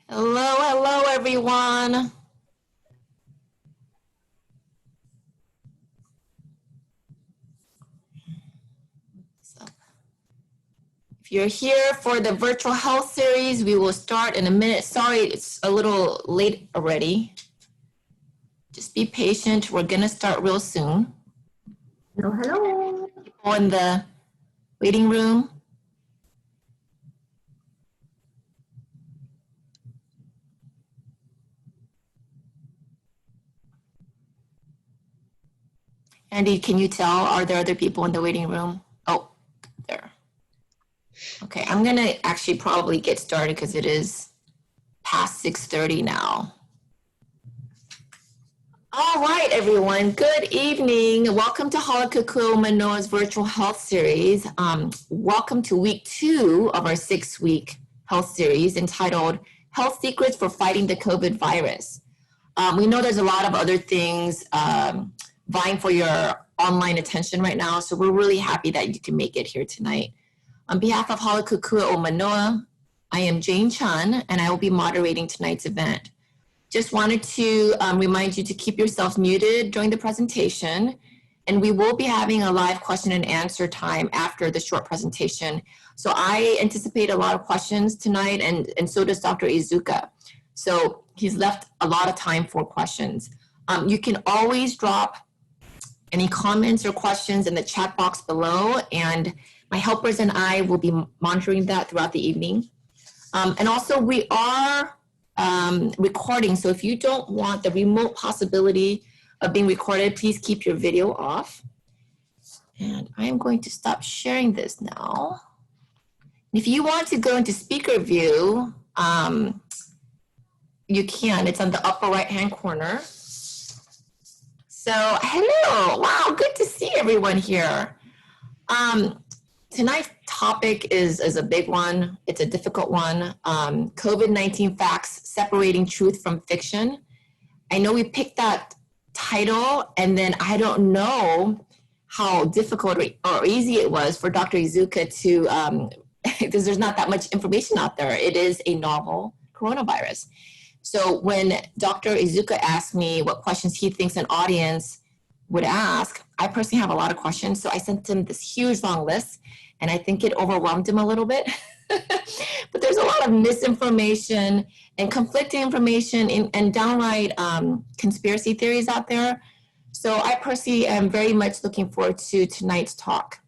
Hello, hello, everyone. So, if you're here for the virtual health series, we will start in a minute. Sorry, it's a little late already. Just be patient. We're going to start real soon. Hello, hello. People in the waiting room. Andy, can you tell, are there other people in the waiting room? Oh, there. Okay, I'm going to actually probably get started because it is past 6:30 now. All right, everyone. Good evening. Welcome to Halakukua Manoa's virtual health series. Welcome to week 2 of our 6-week health series entitled Health Secrets for Fighting the COVID Virus. We know there's a lot of other things vying for your online attention right now, so we're really happy that you can make it here tonight. On behalf of Halakukua Manoa, I am Jane Chun, and I will be moderating tonight's event. Just wanted to remind you to keep yourself muted during the presentation, and we will be having a live question and answer time after the short presentation. So I anticipate a lot of questions tonight, and so does Dr. Izuka. So he's left a lot of time for questions. You can always drop any comments or questions in the chat box below, and my helpers and I will be monitoring that throughout the evening. And also we are recording. So if you don't want the remote possibility of being recorded, please keep your video off. And I'm going to stop sharing this now. If you want to go into speaker view, you can. It's on the upper right-hand corner. So hello, wow, good to see everyone here. Tonight's topic is a big one. It's a difficult one. COVID-19 facts, separating truth from fiction. I know we picked that title, and then I don't know how difficult or easy it was for Dr. Izuka to, because there's not that much information out there. It is a novel coronavirus. So when Dr. Izuka asked me what questions he thinks an audience would ask, I personally have a lot of questions. So I sent him this huge long list, and I think it overwhelmed him a little bit. But there's a lot of misinformation and conflicting information and downright conspiracy theories out there. So I personally am very much looking forward to tonight's talk.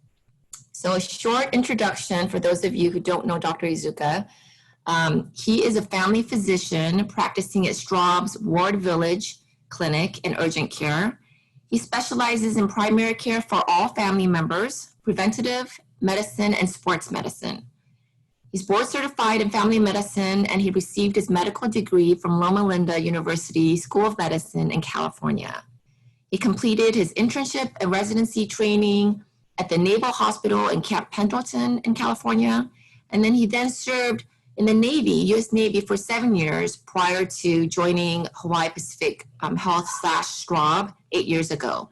So a short introduction for those of you who don't know Dr. Izuka. He is a family physician practicing at Straub's Ward Village Clinic in urgent care. He specializes in primary care for all family members, preventative medicine, and sports medicine. He's board certified in family medicine, and he received his medical degree from Loma Linda University School of Medicine in California. He completed his internship and residency training at the Naval Hospital in Camp Pendleton in California, and then he served in the Navy, U.S. Navy, for 7 years prior to joining Hawaii Pacific Health / Straub 8 years ago.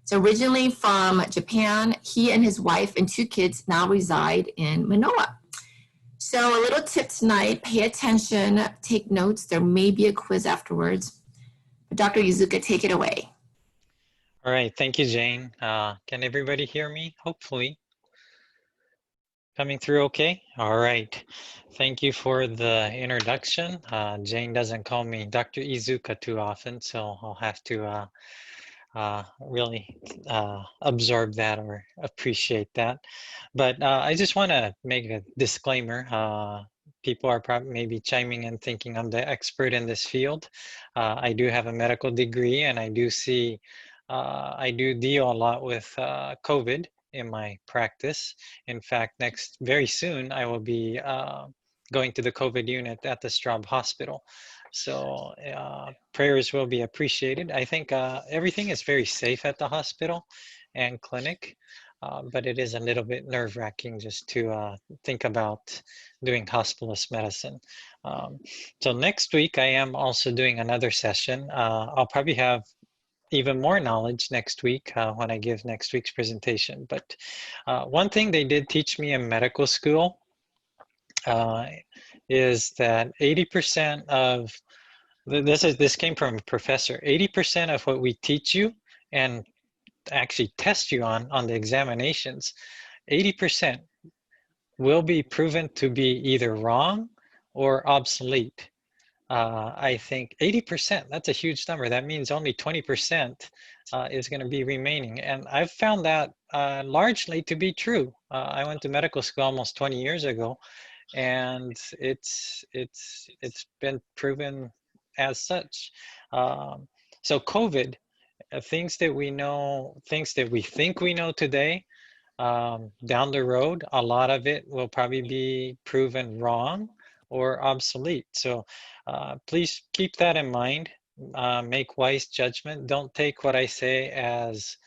So originally from Japan, he and his wife and 2 kids now reside in Manoa. So a little tip tonight, pay attention, take notes. There may be a quiz afterwards. But Dr. Izuka, take it away. All right, thank you, Jane. Can everybody hear me? Hopefully. Coming through okay? All right. Thank you for the introduction. Jane doesn't call me Dr. Izuka too often, so I'll have to really absorb that or appreciate that. But I just want to make a disclaimer. People are probably maybe chiming in thinking I'm the expert in this field. I do have a medical degree, and I do deal a lot with COVID in my practice. In fact, very soon I will be going to the COVID unit at the Straub Hospital. So prayers will be appreciated. I think everything is very safe at the hospital and clinic, but it is a little bit nerve-wracking just to think about doing hospitalist medicine. So next week I am also doing another session. I'll probably have even more knowledge next week when I give next week's presentation. But one thing they did teach me in medical school is that 80% of this came from a professor. 80% of what we teach you and actually test you on the examinations, 80% will be proven to be either wrong or obsolete. I think 80%, that's a huge number. That means only 20% is going to be remaining. And I've found that largely to be true. I went to medical school almost 20 years ago, and it's been proven as such. So COVID, things that we know, things that we think we know today, down the road, a lot of it will probably be proven wrong or obsolete. So please keep that in mind. Make wise judgment. Don't take what I say as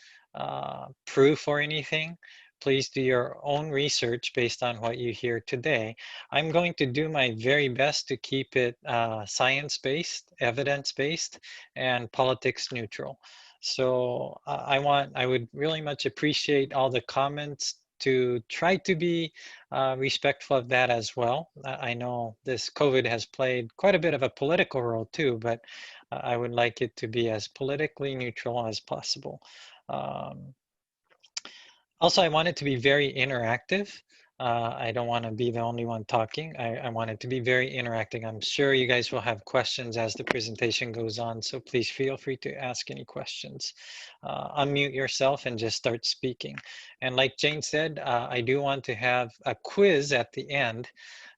proof or anything. Please do your own research based on what you hear today. I'm going to do my very best to keep it science-based, evidence-based, and politics neutral. So I would really much appreciate all the comments to try to be respectful of that as well. I know this COVID has played quite a bit of a political role too, but I would like it to be as politically neutral as possible. Also, I want it to be very interactive. I don't want to be the only one talking. I want it to be very interactive. I'm sure you guys will have questions as the presentation goes on, so please feel free to ask any questions. Unmute yourself and just start speaking. And like Jane said, I do want to have a quiz at the end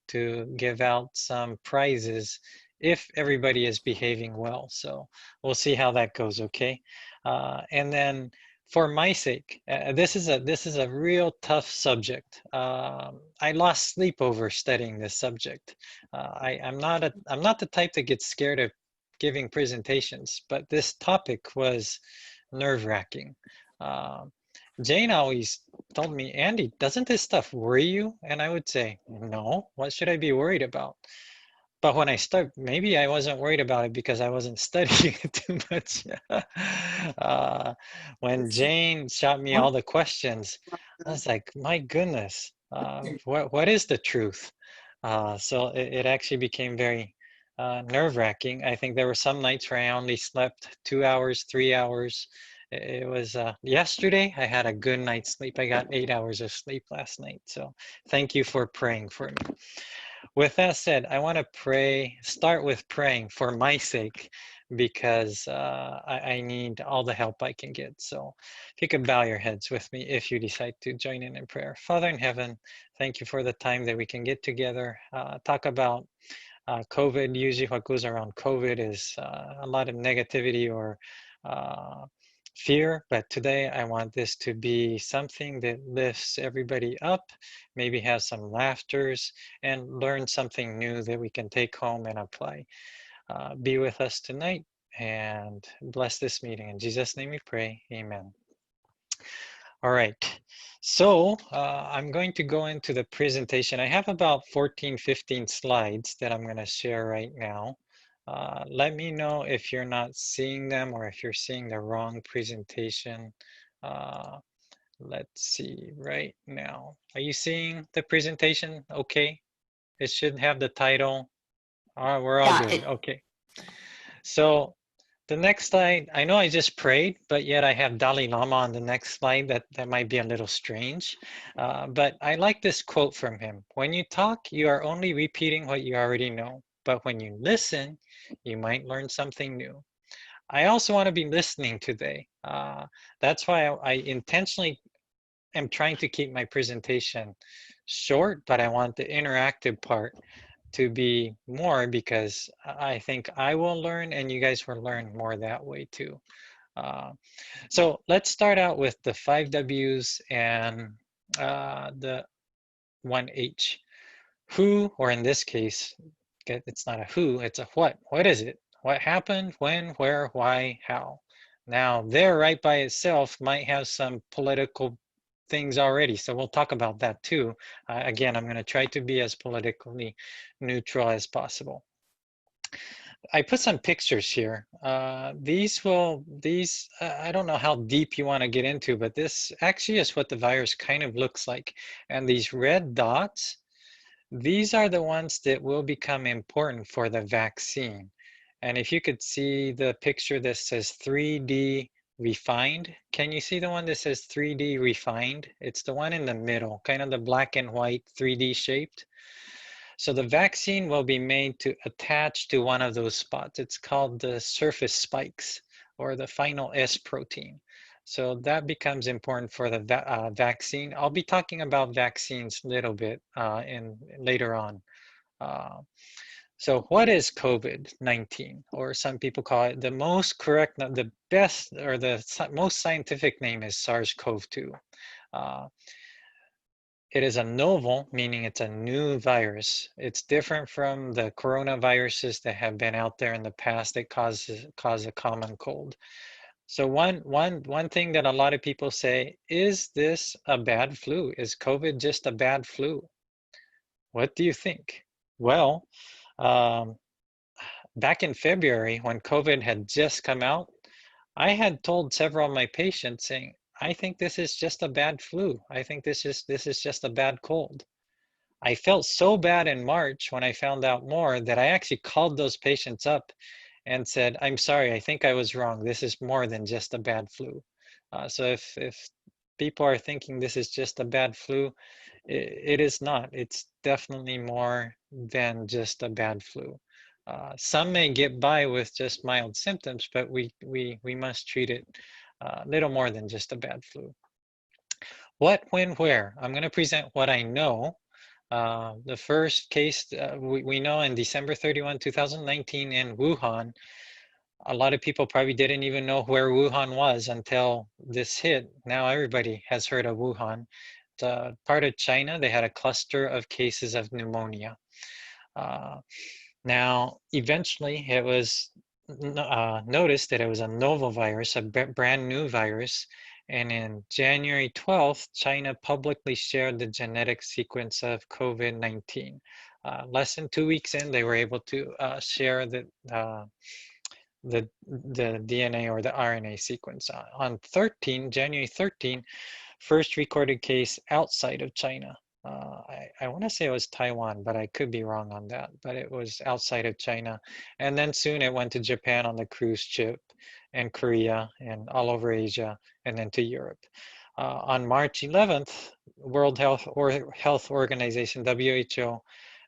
to give out some prizes if everybody is behaving well. So we'll see how that goes, okay? And then for my sake, this is a real tough subject. I lost sleep over studying this subject. I'm not the type that gets scared of giving presentations, but this topic was nerve-wracking. Jane always told me, Andy, doesn't this stuff worry you? And I would say, no, what should I be worried about? But when I start, maybe I wasn't worried about it because I wasn't studying it too much. When Jane shot me all the questions, I was like, my goodness, what is the truth? So it actually became very nerve-wracking. I think there were some nights where I only slept 2 hours, 3 hours. It was yesterday, I had a good night's sleep. I got 8 hours of sleep last night. So thank you for praying for me. With that said, I want to start with praying for my sake, because I need all the help I can get. So if you could bow your heads with me if you decide to join in prayer. Father in heaven, thank you for the time that we can get together, talk about COVID. Usually what goes around COVID is a lot of negativity or fear, but today I want this to be something that lifts everybody up, maybe have some laughters, and learn something new that we can take home and apply. Be with us tonight and bless this meeting. In Jesus' name we pray, amen. All right, so I'm going to go into the presentation. I have about 14, 15 slides that I'm going to share right now. Let me know if you're not seeing them or if you're seeing the wrong presentation. Let's see right now. Are you seeing the presentation okay? It should have the title. We're all good. Okay. So the next slide, I know I just prayed, but yet I have Dalai Lama on the next slide. That might be a little strange. But I like this quote from him. When you talk, you are only repeating what you already know. But when you listen, you might learn something new. I also want to be listening today. That's why I intentionally am trying to keep my presentation short, but I want the interactive part to be more, because I think I will learn and you guys will learn more that way too. So let's start out with the 5 W's and the 1H. Who, or in this case, it's not a who, it's a what. What is it? What happened, when, where, why, how? Now, there right by itself might have some political things already, so we'll talk about that too. Again, I'm going to try to be as politically neutral as possible. I put some pictures here. I don't know how deep you want to get into, but this actually is what the virus kind of looks like. And these red dots, These are the ones that will become important for the vaccine. And if you could see the picture that says 3D refined, can you see the one that says 3D refined? It's the one in the middle, kind of the black and white 3D shaped. So the vaccine will be made to attach to one of those spots. It's called the surface spikes or the final S protein. So that becomes important for the vaccine. I'll be talking about vaccines a little bit later on. Uh, so what is COVID-19? Or some people call it the most correct, the best, or the most scientific name is SARS-CoV-2. It is a novel, meaning it's a new virus. It's different from the coronaviruses that have been out there in the past that cause a common cold. So one thing that a lot of people say, is this a bad flu? Is COVID just a bad flu? What do you think? Well, um, back in February when COVID had just come out, I had told several of my patients saying, I think this is just a bad flu. I think this is just a bad cold. I felt so bad in March when I found out more that I actually called those patients up and said, I'm sorry, I think I was wrong. This is more than just a bad flu. So if people are thinking this is just a bad flu, it is not. It's definitely more than just a bad flu. Some may get by with just mild symptoms, but we must treat it a little more than just a bad flu. What, when, where? I'm going to present what I know. The first case we know in December 31, 2019 in Wuhan. A lot of people probably didn't even know where Wuhan was until this hit. Now everybody has heard of Wuhan. It's part of China. They had a cluster of cases of pneumonia. Now, eventually it was noticed that it was a novel virus, a brand new virus. And in January 12th, China publicly shared the genetic sequence of COVID-19. Less than 2 weeks in, they were able to share the DNA or the RNA sequence. On January 13, first recorded case outside of China. I want to say it was Taiwan, but I could be wrong on that. But it was outside of China. And then soon it went to Japan on the cruise ship, and Korea, and all over Asia, and then to Europe. On March 11th, World Health Organization, WHO,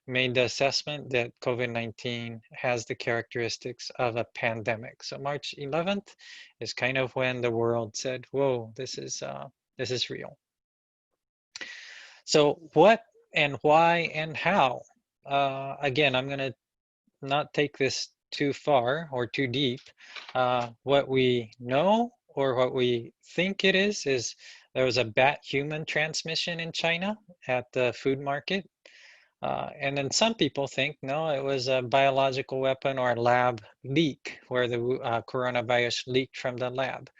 made the assessment that COVID-19 has the characteristics of a pandemic. So March 11th is kind of when the world said, whoa, this is real. So what and why and how? Again, I'm going to not take this too far or too deep. What we know or what we think it is there was a bat-human transmission in China at the food market. And then some people think, no, it was a biological weapon or a lab leak where the coronavirus leaked from the lab.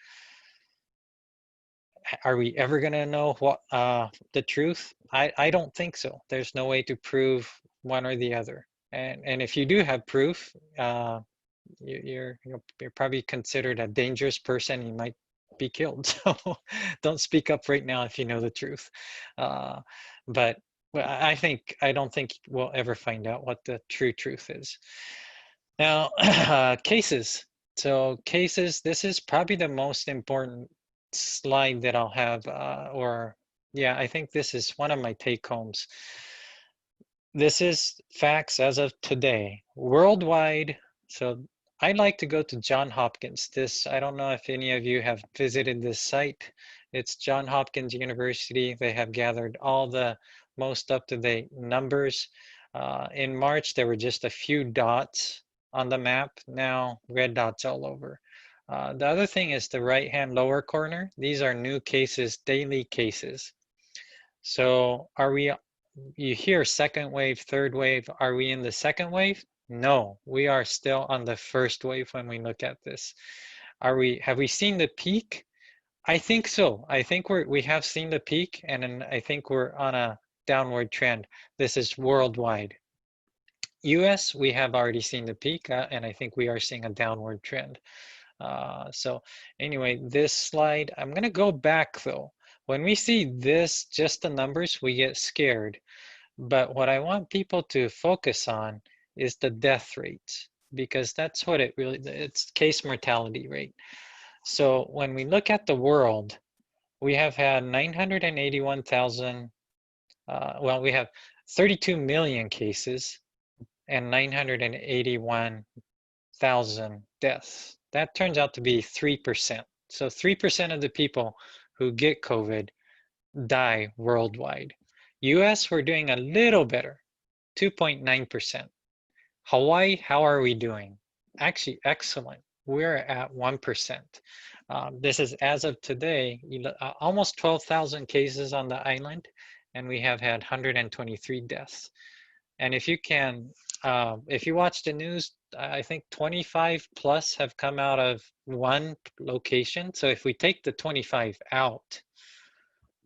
Are we ever going to know what the truth? I don't think so. There's no way to prove one or the other. And if you do have proof, you're probably considered a dangerous person. You might be killed. So don't speak up right now if you know the truth. But I don't think we'll ever find out what the true truth is. Now, cases. So cases, this is probably the most important slide that I'll have, I think this is one of my take homes. This is facts as of today, worldwide. So I'd like to go to Johns Hopkins. I don't know if any of you have visited this site. It's Johns Hopkins University. They have gathered all the most up-to-date numbers. In March, there were just a few dots on the map. Now, red dots all over. The other thing is the right-hand lower corner. These are new cases, daily cases. So you hear second wave, third wave. Are we in the second wave? No, we are still on the first wave when we look at this. Have we seen the peak? I think so. I think we have seen the peak, and then I think we're on a downward trend. This is worldwide. US, we have already seen the peak, and I think we are seeing a downward trend. So anyway, this slide, I'm going to go back though. When we see this, just the numbers, we get scared. But what I want people to focus on is the death rate, because that's what it really, it's case mortality rate. So when we look at the world, we have had 981,000, well, we have 32 million cases and 981,000 deaths. That turns out to be 3%. So 3% of the people who get COVID die worldwide. US, we're doing a little better, 2.9%. Hawaii, how are we doing? Actually, excellent. We're at 1%. This is as of today, almost 12,000 cases on the island, and we have had 123 deaths. And if you can, if you watch the news, I think 25 plus have come out of one location. So if we take the 25 out,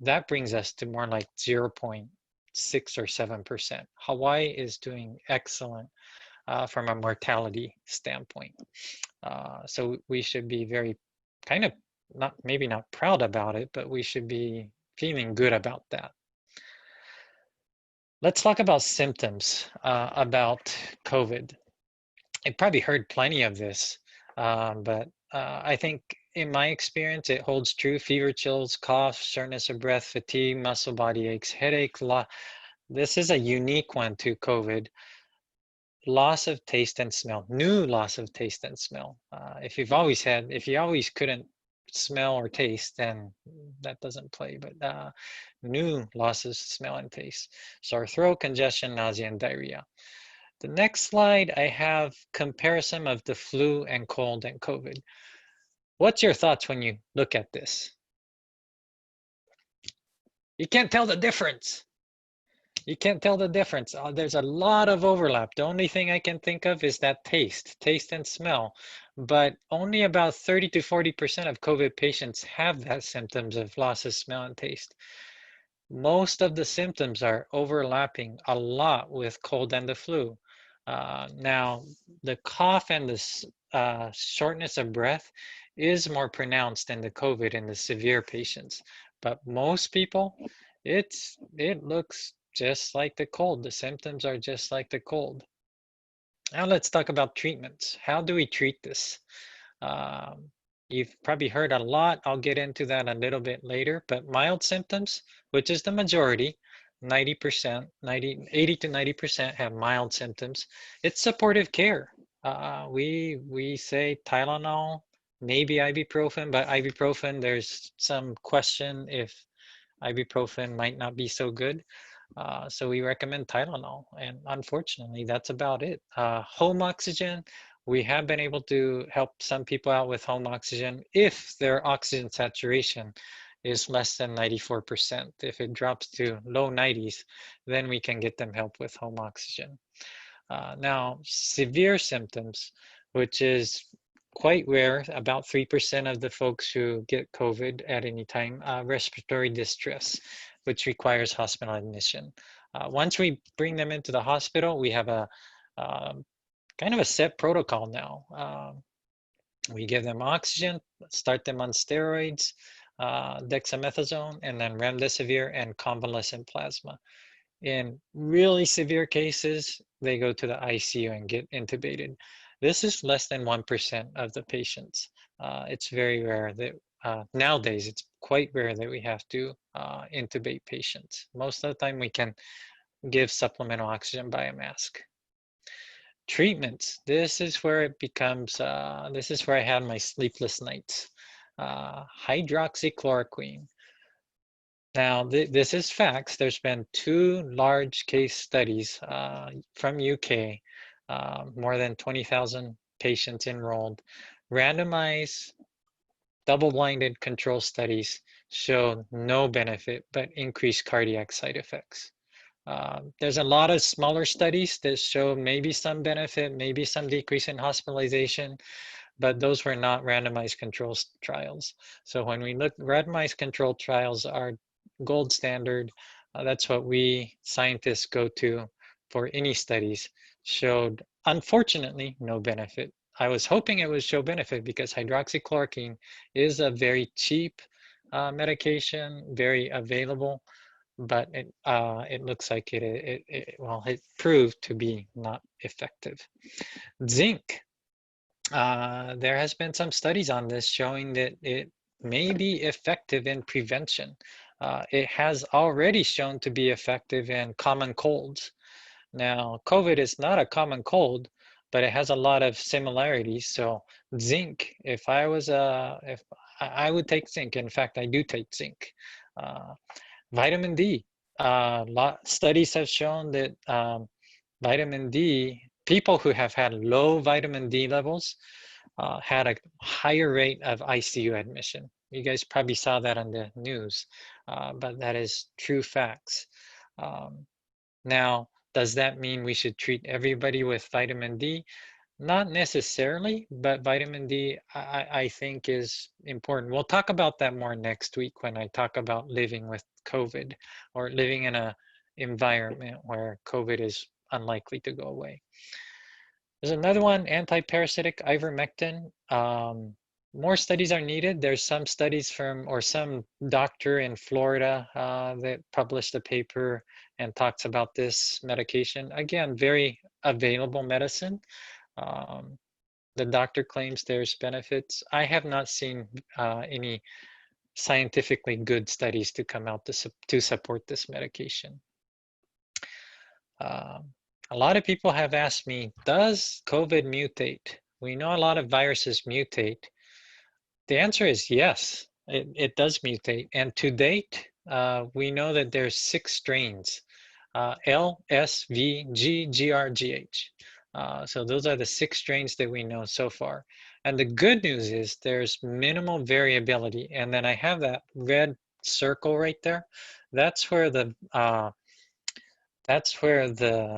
that brings us to more like 0.6 or 7%. Hawaii is doing excellent from a mortality standpoint. So we should be very kind of not, maybe not proud about it, but we should be feeling good about that. Let's talk about symptoms about COVID. I probably heard plenty of this, but I think in my experience, it holds true. Fever, chills, cough, shortness of breath, fatigue, muscle, body aches, headache. This is a unique one to COVID. Loss of taste and smell, new loss of taste and smell. If you always couldn't smell or taste, then that doesn't play, but new losses of smell and taste. Sore throat, congestion, nausea, and diarrhea. The next slide, I have comparison of the flu and cold and COVID. What's your thoughts when you look at this? You can't tell the difference. You can't tell the difference. There's a lot of overlap. The only thing I can think of is that taste and smell. But only about 30 to 40% of COVID patients have that symptoms of loss of smell and taste. Most of the symptoms are overlapping a lot with cold and the flu. Now, the cough and the shortness of breath is more pronounced in the COVID in the severe patients. But most people, it looks just like the cold. The symptoms are just like the cold. Now let's talk about treatments. How do we treat this? You've probably heard a lot. I'll get into that a little bit later, but mild symptoms, which is the majority, 80 to 90% have mild symptoms. It's supportive care. We say Tylenol, maybe ibuprofen, but ibuprofen, there's some question if ibuprofen might not be so good. So we recommend Tylenol, and unfortunately, that's about it. Home oxygen, we have been able to help some people out with home oxygen if their oxygen saturation is less than 94%. If it drops to low 90s, then we can get them help with home oxygen. Now, severe symptoms, which is quite rare, about 3% of the folks who get COVID at any time, respiratory distress, which requires hospital admission. Once we bring them into the hospital, we have a kind of a set protocol now. We give them oxygen, start them on steroids, dexamethasone, and then remdesivir and convalescent plasma. In really severe cases, they go to the ICU and get intubated. This is less than 1% of the patients. It's very rare that nowadays, it's quite rare that we have to intubate patients. Most of the time we can give supplemental oxygen by a mask. Treatments, this is where it becomes, this is where I had my sleepless nights. Hydroxychloroquine. Now, this is facts. There's been 2 large case studies from UK, more than 20,000 patients enrolled, randomized, double-blinded control studies showed no benefit, but increased cardiac side effects. There's a lot of smaller studies that show maybe some benefit, maybe some decrease in hospitalization, but those were not randomized control trials. So when we look, randomized control trials are gold standard. That's what we scientists go to for any studies. Showed, unfortunately, no benefit. I was hoping it would show benefit because hydroxychloroquine is a very cheap medication, very available. but it looks like well, it proved to be not effective. Zinc. There has been some studies on this showing that it may be effective in prevention. It has already shown to be effective in common colds. Now, COVID is not a common cold, but it has a lot of similarities. So zinc, if I would take zinc. In fact, I do take zinc. Vitamin D. Studies have shown that vitamin D, people who have had low vitamin D levels had a higher rate of ICU admission. You guys probably saw that on the news, but that is true facts. Now, does that mean we should treat everybody with vitamin D? Not necessarily, but vitamin D, I think, is important. We'll talk about that more next week when I talk about living with COVID or living in an environment where COVID is unlikely to go away. There's another one, anti-parasitic ivermectin. More studies are needed. There's some studies or some doctor in Florida that published a paper and talks about this medication. Again, very available medicine. The doctor claims there's benefits. I have not seen any scientifically good studies to come out to support this medication. A lot of people have asked me, does COVID mutate? We know a lot of viruses mutate. The answer is yes, it does mutate. And to date, we know that there's 6 strains, L, S, V, G, GR, GH. So those are the 6 strains that we know so far. And the good news is there's minimal variability. And then I have that red circle right there. That's where the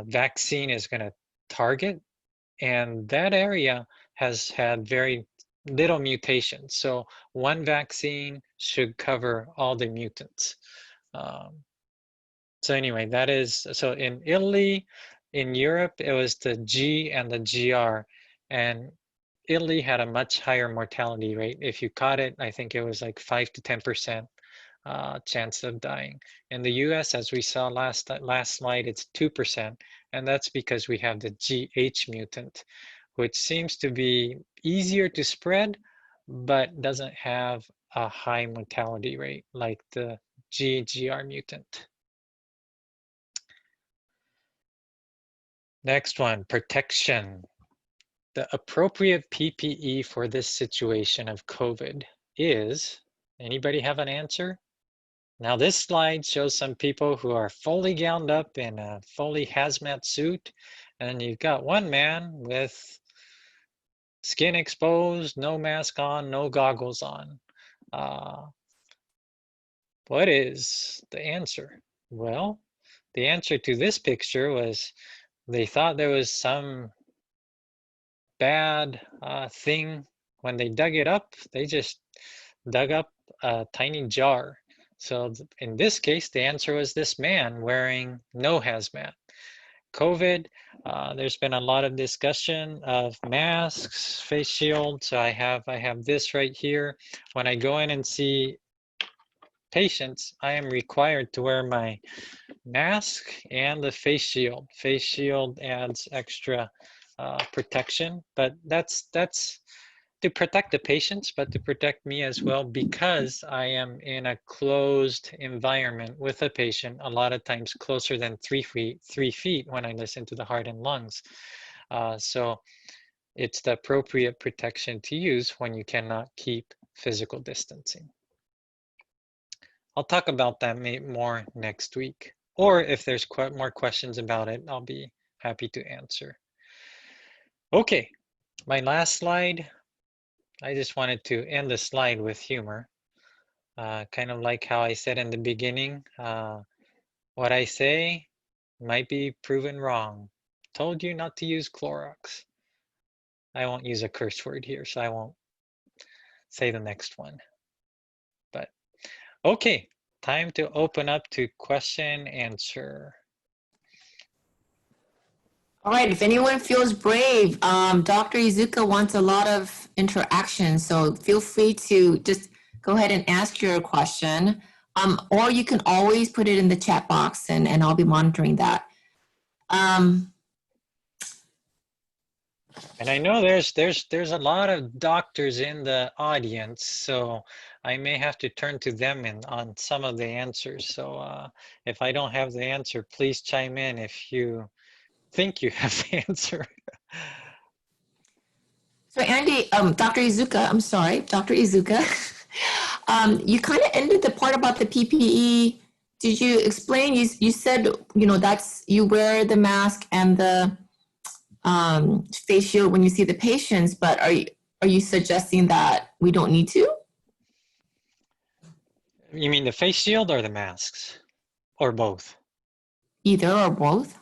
vaccine is going to target. And that area has had very little mutations. So one vaccine should cover all the mutants. So anyway, so in Italy, in Europe, it was the G and the GR, and Italy had a much higher mortality rate. If you caught it, I think it was like 5 to 10% chance of dying. In the US, as we saw last slide, it's 2%, and that's because we have the GH mutant, which seems to be easier to spread, but doesn't have a high mortality rate like the GR mutant. Next one, protection. The appropriate PPE for this situation of COVID is, anybody have an answer? Now this slide shows some people who are fully gowned up in a fully hazmat suit, and you've got one man with skin exposed, no mask on, no goggles on. What is the answer? Well, the answer to this picture was they thought there was some bad thing. When they dug it up, they just dug up a tiny jar. So in this case, the answer was this man wearing no hazmat. COVID, there's been a lot of discussion of masks, face shields. So I have this right here. When I go in and see patients, I am required to wear my mask and the face shield. Face shield adds extra protection, but that's to protect the patients, but to protect me as well, because I am in a closed environment with a patient, a lot of times closer than 3 feet when I listen to the heart and lungs. So it's the appropriate protection to use when you cannot keep physical distancing. I'll talk about that more next week, or if there's more questions about it, I'll be happy to answer. Okay, my last slide. I just wanted to end the slide with humor, kind of like how I said in the beginning. What I say might be proven wrong. Told you not to use Clorox. I won't use a curse word here, so I won't say the next one. But okay, time to open up to question answer. All right, if anyone feels brave, Dr. Izuka wants a lot of interaction, so feel free to just go ahead and ask your question. Or you can always put it in the chat box and I'll be monitoring that. And I know there's a lot of doctors in the audience, so I may have to turn to them on some of the answers. So if I don't have the answer, please chime in if you think you have the answer. So Andy, Dr. Izuka, I'm sorry, Dr. Izuka, you kind of ended the part about the PPE. Did you explain, you said, that's, you wear the mask and the face shield when you see the patients, but are you suggesting that we don't need to? You mean the face shield or the masks? Or both? Either or both?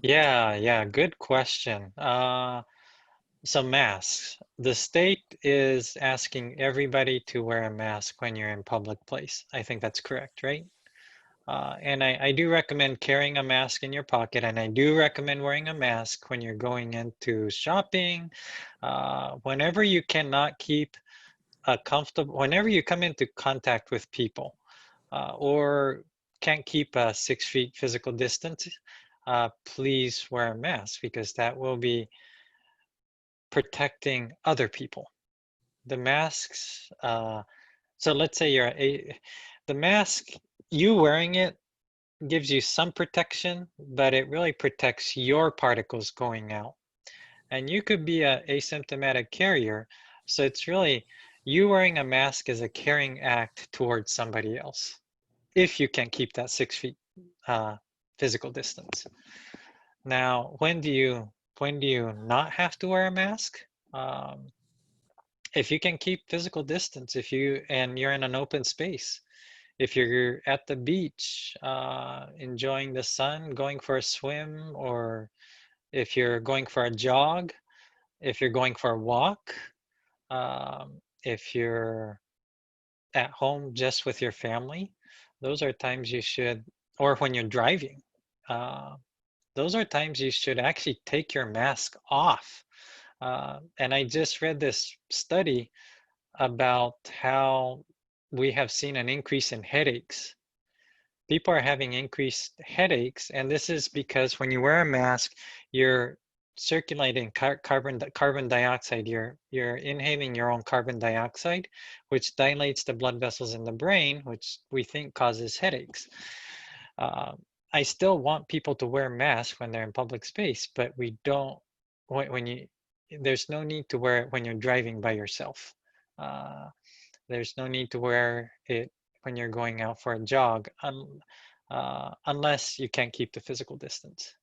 Yeah, good question. So masks. The state is asking everybody to wear a mask when you're in public place. I think that's correct, right? And I do recommend carrying a mask in your pocket, and I do recommend wearing a mask when you're going into shopping. Whenever you cannot keep a comfortable, whenever you come into contact with people, or can't keep a 6 feet physical distance, please wear a mask, because that will be protecting other people. The masks, so let's say the mask, you wearing it gives you some protection, but it really protects your particles going out. And you could be an asymptomatic carrier, so it's really, you wearing a mask is a carrying act towards somebody else, if you can keep that 6 feet physical distance. Now, when do you not have to wear a mask? If you can keep physical distance, and you're in an open space, if you're at the beach, enjoying the sun, going for a swim, or if you're going for a jog, if you're going for a walk, if you're at home just with your family, those are times you should, or when you're driving, those are times you should actually take your mask off. And I just read this study about how we have seen an increase in headaches. People are having increased headaches, and this is because when you wear a mask, you're circulating carbon dioxide. You're inhaling your own carbon dioxide, which dilates the blood vessels in the brain, which we think causes headaches. I still want people to wear masks when they're in public space, but we don't, there's no need to wear it when you're driving by yourself. There's no need to wear it when you're going out for a jog, unless you can't keep the physical distance.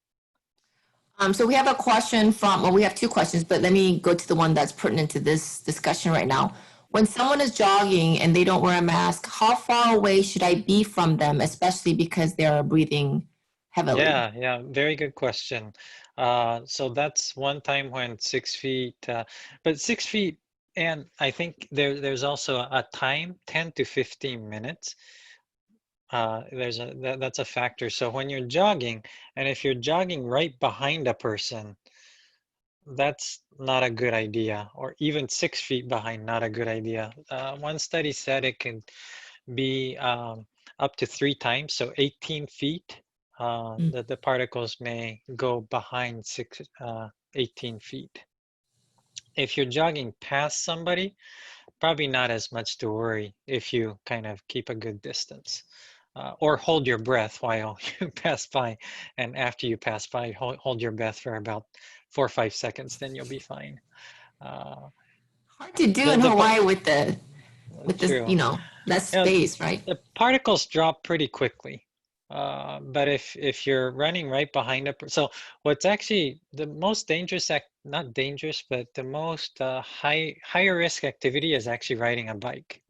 So we have a question well, we have two questions, but let me go to the one that's pertinent to this discussion right now. When someone is jogging and they don't wear a mask, how far away should I be from them, especially because they're breathing heavily? Yeah, very good question. So that's one time when 6 feet, but 6 feet, and I think there's also a time, 10 to 15 minutes. That's a factor. So when you're jogging, and if you're jogging right behind a person, that's not a good idea. Or even 6 feet behind, not a good idea. One study said it can be up to 3 times, so 18 feet. That the particles may go behind 18 feet. If you're jogging past somebody, probably not as much to worry if you kind of keep a good distance. Or hold your breath while you pass by, and after you pass by, hold your breath for about 4 or 5 seconds, then you'll be fine. Hard to do in Hawaii with this, True. less Yeah, space, right? the particles drop pretty quickly. But if you're running right behind so what's actually the most dangerous, not dangerous, but the most higher risk activity is actually riding a bike.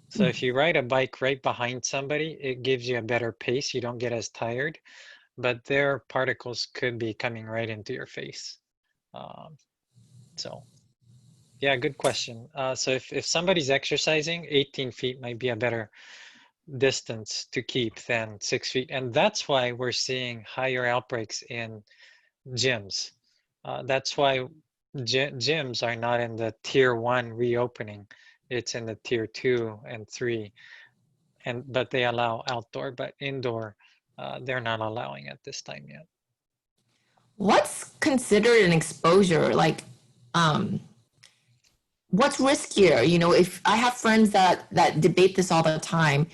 So if you ride a bike right behind somebody, it gives you a better pace. You don't get as tired, but their particles could be coming right into your face. So yeah, good question. So if somebody's exercising, 18 feet might be a better distance to keep than 6 feet. And that's why we're seeing higher outbreaks in gyms. That's why gyms are not in the tier 1 reopening. It's in the tier 2 and 3. but they allow outdoor, but indoor, they're not allowing at this time yet. What's considered an exposure? Like, what's riskier? You know, if I have friends that debate this all the time,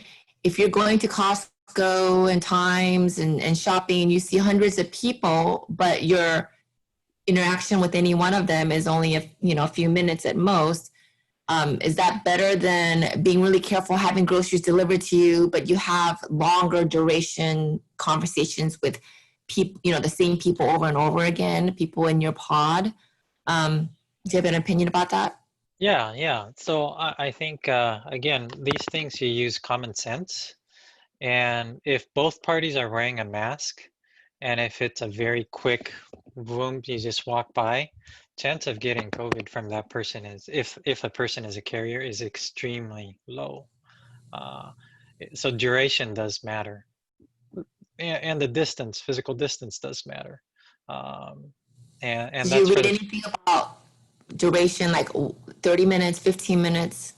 if you're going to Costco and Times and shopping and you see hundreds of people, but your interaction with any one of them is only a few minutes at most, is that better than being really careful having groceries delivered to you, but you have longer duration conversations with people, the same people over and over again, people in your pod? Do you have an opinion about that? Yeah. So I think, again, these things you use common sense. And if both parties are wearing a mask, and if it's a very quick room, you just walk by, chance of getting COVID from that person is, if a person is a carrier, is extremely low. So duration does matter. And the distance, physical distance does matter. And Did that's you for read the, anything about duration, like 30 minutes, 15 minutes?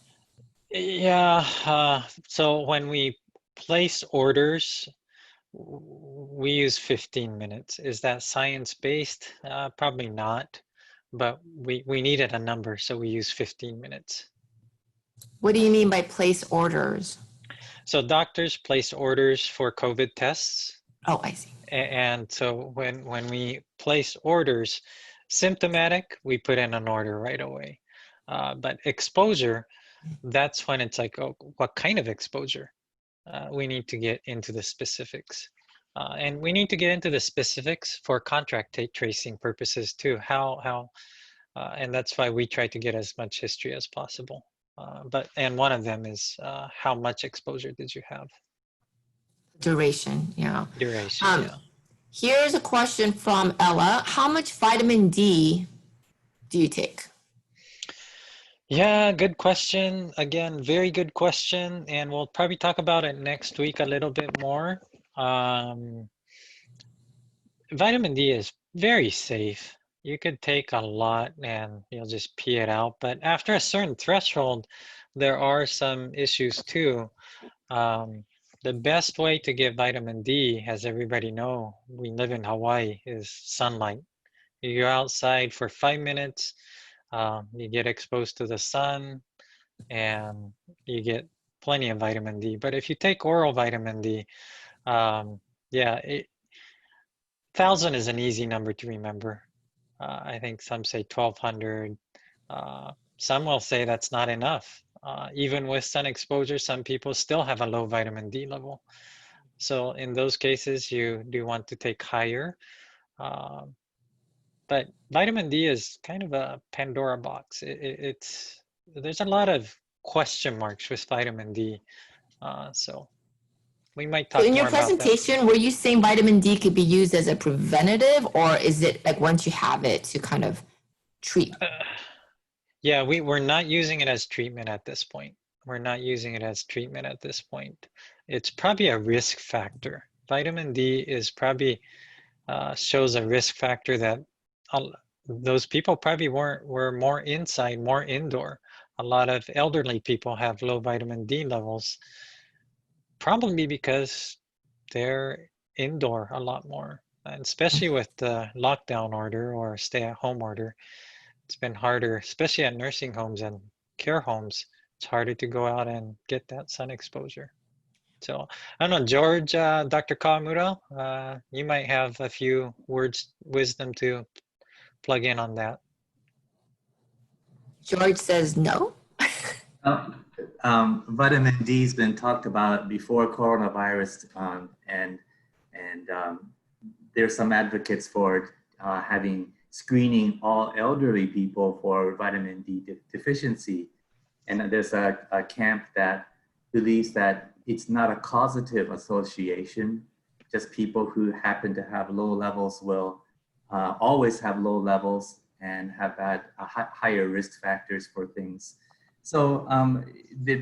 yeah. So when we place orders, we use 15 minutes. Is that science-based? Probably not, but we needed a number, so we use 15 minutes. What do you mean by place orders? So doctors place orders for COVID tests. Oh, I see. And so when we place orders, symptomatic, we put in an order right away. But exposure, that's when it's like, oh, what kind of exposure? We need to get into the specifics. And we need to get into the specifics for contract tracing purposes too. And that's why we try to get as much history as possible. And one of them is how much exposure did you have? Duration, yeah. Duration, yeah. Here's a question from Ella. How much vitamin D do you take? Yeah, good question. Again, very good question. And we'll probably talk about it next week a little bit more. Vitamin D is very safe. You could take a lot and you'll just pee it out. But after a certain threshold, there are some issues too. The best way to get vitamin D, as everybody know, we live in Hawaii, is sunlight. You go outside for 5 minutes, you get exposed to the sun, and you get plenty of vitamin D. But if you take oral vitamin D, yeah, 1,000 is an easy number to remember. I think some say 1,200. Some will say that's not enough. Even with sun exposure, some people still have a low vitamin D level. So in those cases, you do want to take higher. But vitamin D is kind of a Pandora box. There's a lot of question marks with vitamin D. So we might So talk in your more about that. presentation, were you saying vitamin D could be used as a preventative, or is it like once you have it to kind of treat? Yeah, we're not using it as treatment at this point. We're not using it as treatment at this point. It's probably a risk factor. Vitamin D is probably shows a risk factor that those people probably were more inside, more indoor. A lot of elderly people have low vitamin D levels, probably because they're indoor a lot more. And especially with the lockdown order or stay-at-home order, it's been harder, especially at nursing homes and care homes. It's harder to go out and get that sun exposure. So I don't know, George, Dr. Kawamura, you might have a few words, wisdom to plug in on that. George says no. Vitamin D has been talked about before coronavirus, and there's some advocates for having screening all elderly people for vitamin D deficiency. And there's a camp that believes that it's not a causative association. Just people who happen to have low levels will always have low levels and have had higher risk factors for things. So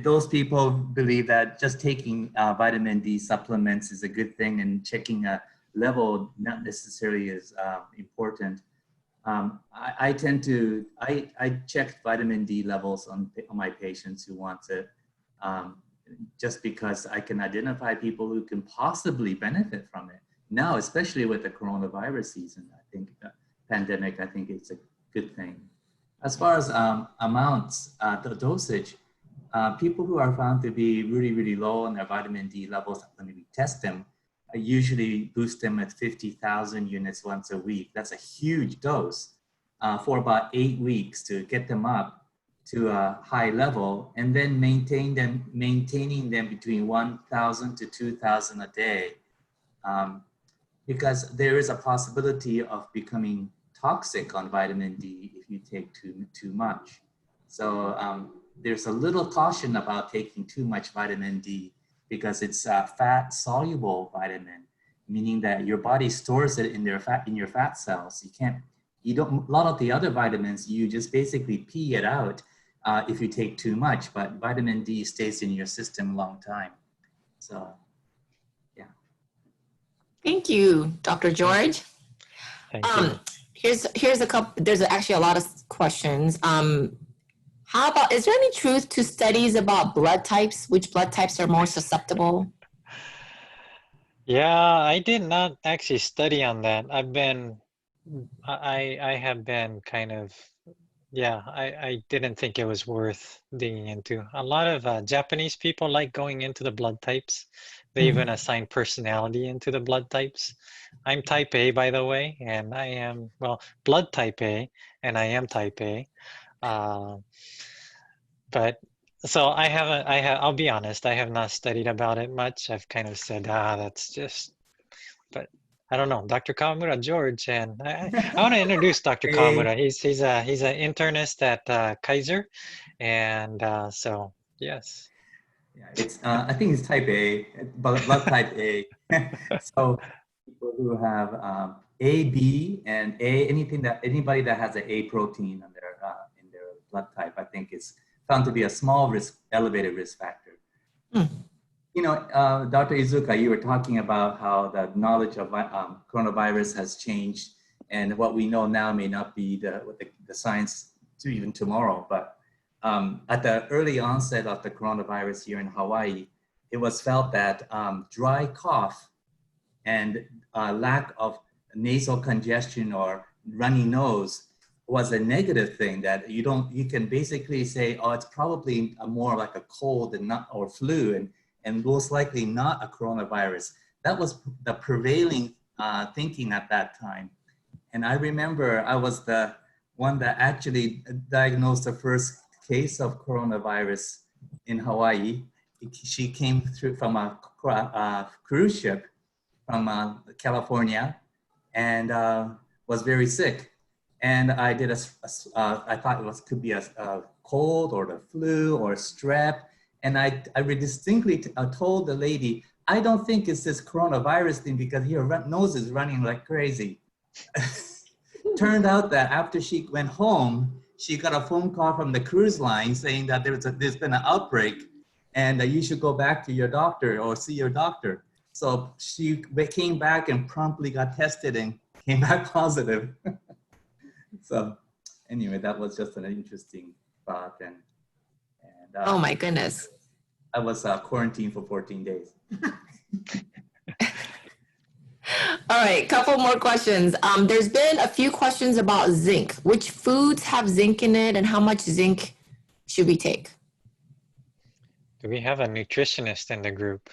those people believe that just taking vitamin D supplements is a good thing, and checking a level not necessarily is important. I check vitamin D levels on my patients who want it. just because I can identify people who can possibly benefit from it. Now, especially with the coronavirus season, I think pandemic, I think it's a good thing. As far as amounts, the dosage, people who are found to be really, really low on their vitamin D levels, when we test them, I usually boost them at 50,000 units once a week. That's a huge dose for about 8 weeks to get them up to a high level, and then maintaining them between 1,000 to 2,000 a day, because there is a possibility of becoming toxic on vitamin D if you take too much. So there's a little caution about taking too much vitamin D because it's a fat soluble vitamin, meaning that your body stores it in your fat cells. A lot of the other vitamins, you just basically pee it out if you take too much, but vitamin D stays in your system a long time. So, yeah. Thank you, Dr. George. Thank you. Here's a couple, there's actually a lot of questions. How about, is there any truth to studies about blood types? Which blood types are more susceptible? Yeah, I did not actually study on that. I have been kind of, yeah, I didn't think it was worth digging into. A lot of Japanese people like going into the blood types. They even assign personality into the blood types. I'm type A, by the way, and I am, well, blood type A, and I am type A. But so I'll be honest, I have not studied about it much. I've kind of said, that's just, but I don't know, Dr. Kawamura, George, and I want to introduce Dr. Kawamura. He's an internist at Kaiser, and so yes. Yeah, it's I think it's type A, blood type A. So people who have A, B, and A, anybody that has an A protein in their blood type, I think is found to be a small risk, elevated risk factor. You know, Dr. Izuka, you were talking about how the knowledge of coronavirus has changed, and what we know now may not be the science to even tomorrow. But at the early onset of the coronavirus here in Hawaii, it was felt that dry cough and lack of nasal congestion or runny nose was a negative thing, that you can basically say, oh, it's probably more like a cold and not, or flu, and most likely not a coronavirus. That was the prevailing thinking at that time. And I remember I was the one that actually diagnosed the first case of coronavirus in Hawaii. She came through from a cruise ship from California and was very sick. And I did I thought it could be a cold or the flu or strep. And I distinctly told the lady, I don't think it's this coronavirus thing because your nose is running like crazy. Turned out that after she went home, she got a phone call from the cruise line saying that there's been an outbreak and that you should go back to your doctor or see your doctor. So she came back and promptly got tested and came back positive. So anyway, that was just an interesting thought. And Oh my goodness. I was quarantined for 14 days. All right, couple more questions. There's been a few questions about zinc. Which foods have zinc in it and how much zinc should we take? Do we have a nutritionist in the group?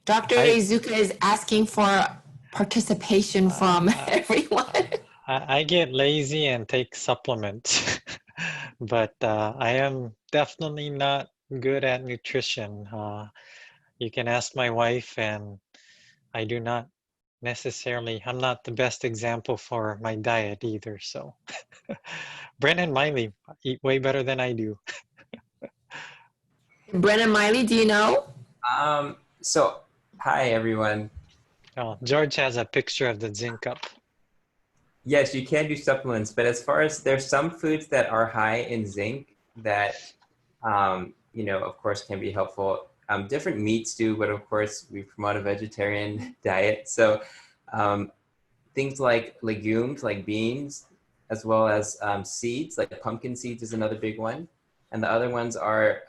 Dr. Izuka is asking for participation from everyone. I get lazy and take supplements, but I am definitely not good at nutrition. You can ask my wife, and I do not necessarily, I'm not the best example for my diet either. So Brennan Miley eat way better than I do. Brennan Miley, do you know? So hi everyone. Oh, George has a picture of the zinc up. Yes, you can do supplements, but as far as there's some foods that are high in zinc that, you know, of course can be helpful. Different meats do, but of course we promote a vegetarian diet. So things like legumes, like beans, as well as seeds, like pumpkin seeds is another big one. and the other ones are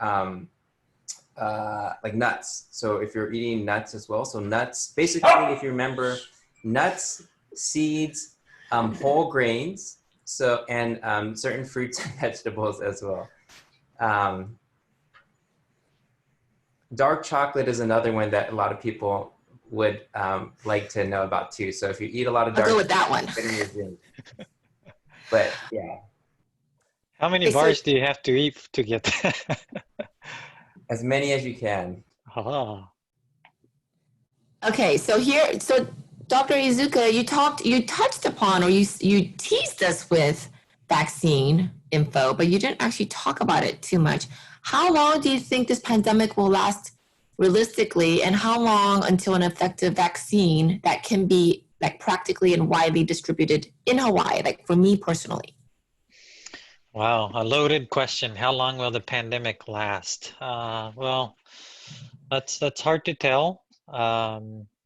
like nuts. So if you're eating nuts as well, so nuts, basically, if you remember, nuts, seeds, whole grains, so and certain fruits and vegetables as well. Dark chocolate is another one that a lot of people would like to know about too. So if you eat a lot of dark, I'll go with that one. get in your zinc. But yeah, How many Okay, so- bars do you have to eat to get that? as many as you can. Ah, Okay, so Dr. Izuka, you touched upon, or you teased us with vaccine info, but you didn't actually talk about it too much. How long do you think this pandemic will last realistically, and how long until an effective vaccine that can be like practically and widely distributed in Hawaii, like for me personally? wow, a loaded question. How long will the pandemic last? Well, that's hard to tell.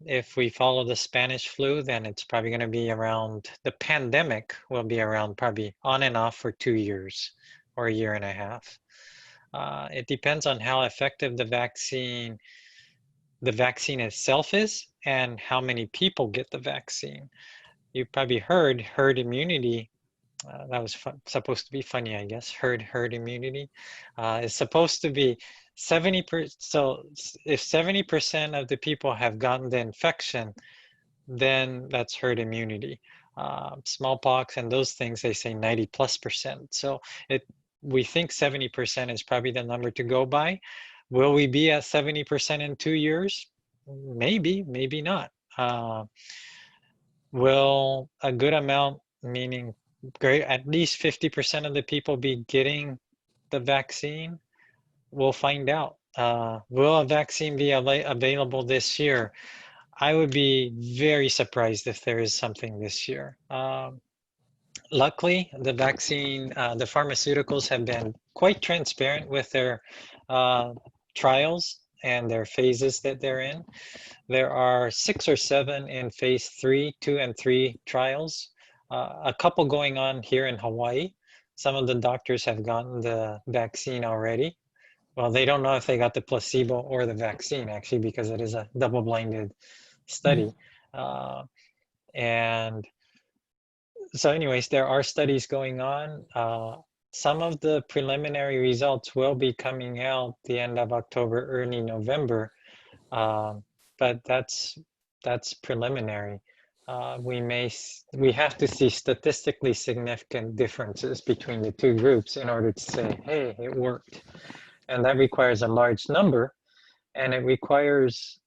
If we follow the Spanish flu, then it's probably going to be around, the pandemic will be around probably on and off for 2 years or a year and a half. It depends on how effective the vaccine itself is and how many people get the vaccine. You probably heard herd immunity. That was supposed to be funny, I guess. Herd immunity is supposed to be 70%. So if 70% of the people have gotten the infection, then that's herd immunity. Smallpox and those things, they say 90+%. So we think 70% is probably the number to go by. Will we be at 70% in 2 years? Maybe, maybe not. Will a good amount, meaning at least 50% of the people be getting the vaccine? We'll find out. Will a vaccine be available this year? I would be very surprised if there is something this year. Luckily, the vaccine, the pharmaceuticals have been quite transparent with their trials and their phases that they're in. There are 6 or 7 in phase 3, 2 and 3 trials. A couple going on here in Hawaii. Some of the doctors have gotten the vaccine already. Well, they don't know if they got the placebo or the vaccine, actually, because it is a double-blinded study. And so anyways, there are studies going on. Some of the preliminary results will be coming out the end of October, early November, but that's preliminary. We have to see statistically significant differences between the two groups in order to say, hey, it worked. And that requires a large number, and it requires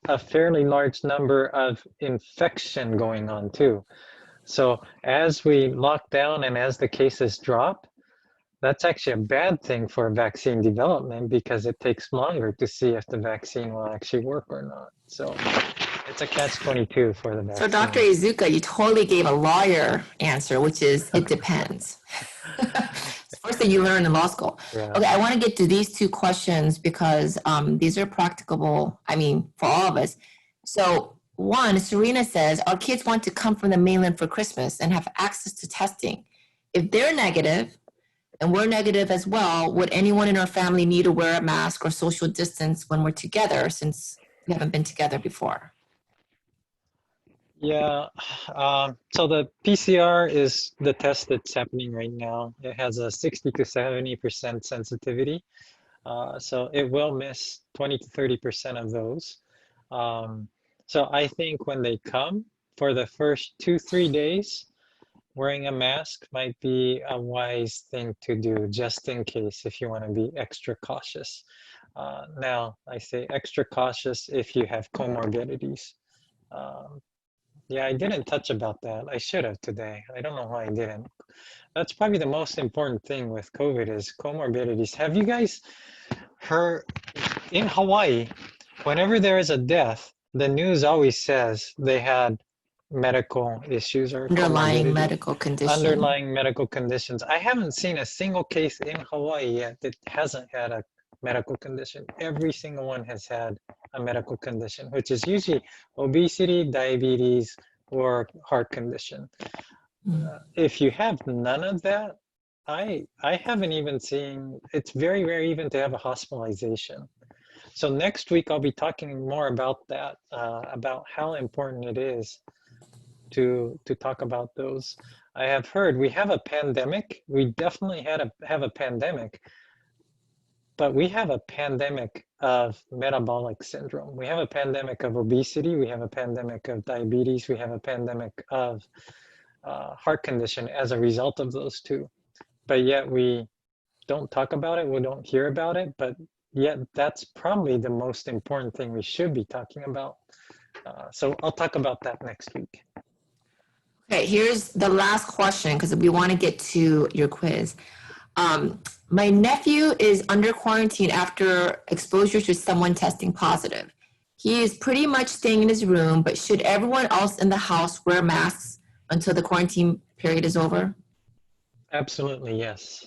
a fairly large number of infection going on too. So as we lock down and as the cases drop, that's actually a bad thing for vaccine development because it takes longer to see if the vaccine will actually work or not. So it's a catch-22 for the vaccine. So Dr. Izuka, you totally gave a lawyer answer, which is it depends. First thing you learn in law school. Yeah. Okay, I want to get to these 2 questions because these are practicable, I mean, for all of us. So one, Serena says, our kids want to come from the mainland for Christmas and have access to testing. If they're negative and we're negative as well, would anyone in our family need to wear a mask or social distance when we're together since we haven't been together before? Yeah, so the PCR is the test that's happening right now. It has a 60 to 70% sensitivity. So it will miss 20 to 30% of those. So I think when they come for the first 2-3 days, wearing a mask might be a wise thing to do just in case if you want to be extra cautious. Now, I say extra cautious if you have comorbidities. Yeah, I didn't touch about that. I should have today. I don't know why I didn't. That's probably the most important thing with COVID is comorbidities. Have you guys heard in Hawaii, whenever there is a death, the news always says they had medical issues or Underlying comorbidities. medical condition. Underlying medical conditions. I haven't seen a single case in Hawaii yet that hasn't had a medical condition. Every single one has had a medical condition, which is usually obesity, diabetes, or heart condition. If you have none of that, I haven't even seen, it's very rare even to have a hospitalization. So next week I'll be talking more about that, about how important it is to talk about those. I have heard we have a pandemic. We definitely have a pandemic, but we have a pandemic of metabolic syndrome. We have a pandemic of obesity. We have a pandemic of diabetes. We have a pandemic of heart condition as a result of those two. But yet we don't talk about it. We don't hear about it. But yet that's probably the most important thing we should be talking about. So I'll talk about that next week. Okay, here's the last question because we want to get to your quiz. My nephew is under quarantine after exposure to someone testing positive. He is pretty much staying in his room, but should everyone else in the house wear masks until the quarantine period is over? Absolutely, yes.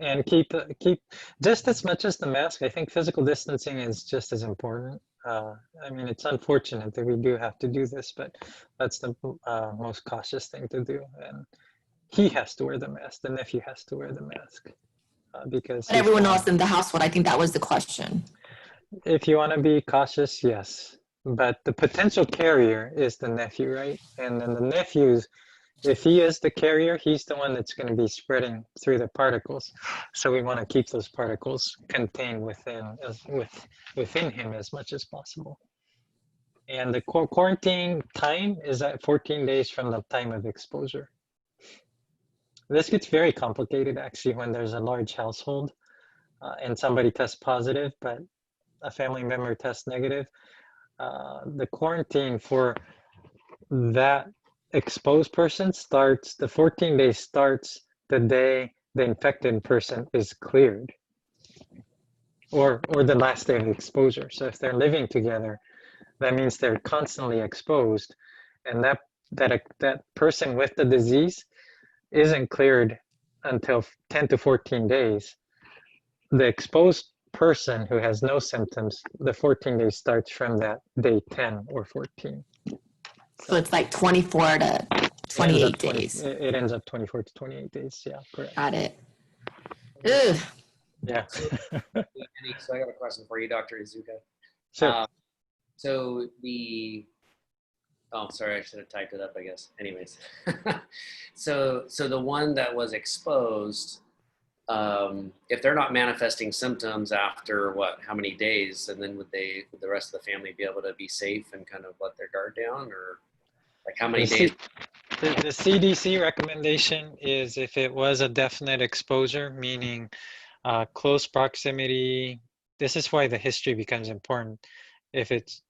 And keep just as much as the mask. I think physical distancing is just as important. I mean, it's unfortunate that we do have to do this, but that's the most cautious thing to do. And he has to wear the mask. The nephew has to wear the mask because But everyone else in the household, I think that was the question. if you want to be cautious, yes. But the potential carrier is the nephew, right? And then the nephew's, if he is the carrier, he's the one that's going to be spreading through the particles. So we want to keep those particles contained within him as much as possible. And the quarantine time is at 14 days from the time of exposure. This gets very complicated actually when there's a large household and somebody tests positive, but a family member tests negative. The quarantine for that exposed person starts, the 14 days starts the day the infected person is cleared or the last day of exposure. So if they're living together, that means they're constantly exposed, and that person with the disease isn't cleared until 10 to 14 days. The exposed person who has no symptoms, the 14 days starts from that day 10 or 14. So it's like 24 to 28 days. It ends up 24 to 28 days. Yeah, correct. Got it. Ugh. Yeah. So I got a question for you, Dr. Izuka. Sure. Oh, sorry, I should have typed it up, I guess. Anyways, so the one that was exposed, if they're not manifesting symptoms after how many days, and then would the rest of the family be able to be safe and kind of let their guard down, or like how many days? The CDC recommendation is if it was a definite exposure, meaning close proximity. This is why the history becomes important. If it's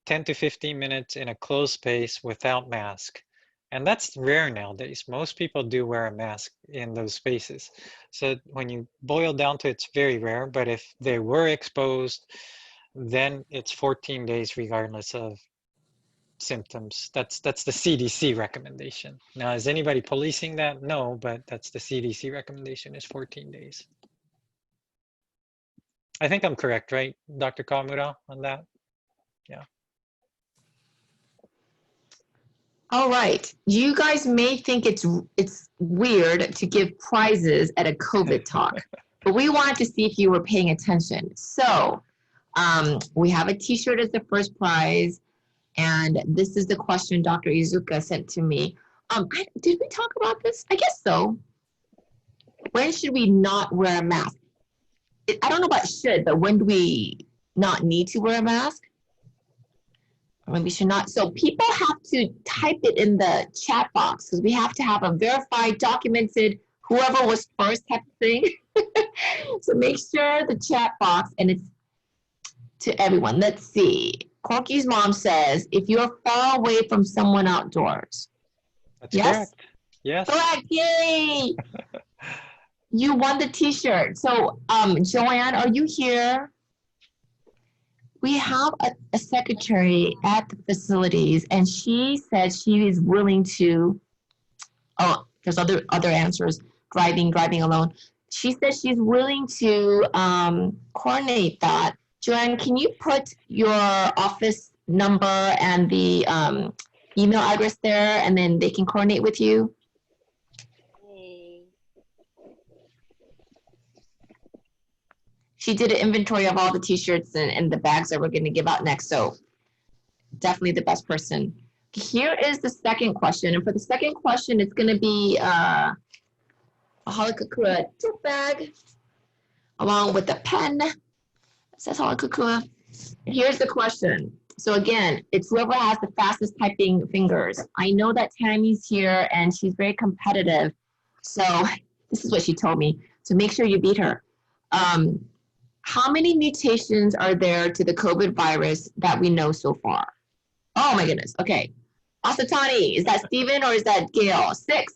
10 to 15 minutes in a closed space without mask, and that's rare nowadays. Most people do wear a mask in those spaces. So when you boil down to it, it's very rare, but if they were exposed, then it's 14 days regardless of symptoms. That's the CDC recommendation. Now, is anybody policing that? No, but that's the CDC recommendation is 14 days. I think I'm correct, right, Dr. Kawamura, on that? Yeah. All right. You guys may think it's weird to give prizes at a COVID talk, but we wanted to see if you were paying attention. So we have a t-shirt as the first prize. And this is the question Dr. Izuka sent to me. Did we talk about this? I guess so. When should we not wear a mask? I don't know about should, but when do we not need to wear a mask? Or maybe should not. So people have to type it in the chat box because we have to have a verified, documented, whoever was first type of thing. So make sure the chat box, and it's to everyone. Let's see. Corky's mom says, if you're far away from someone outdoors. That's yes? correct. Yes. Correct. Yay. You won the t-shirt. So Joanne, are you here? We have a secretary at the facilities, and she said she is willing to, oh, there's other answers, driving alone. She said she's willing to coordinate that. Joanne, can you put your office number and the email address there, and then they can coordinate with you? She did an inventory of all the t-shirts and the bags that we're going to give out next. So definitely the best person. Here is the second question. And for the second question, it's going to be a Halakakua tote bag along with a pen. It says Halakakua. Here's the question. So again, it's whoever has the fastest typing fingers. I know that Tammy's here and she's very competitive. So this is what she told me. So make sure you beat her. How many mutations are there to the COVID virus that we know so far? Oh my goodness. Okay. Asatani, is that Steven or is that Gail? 6.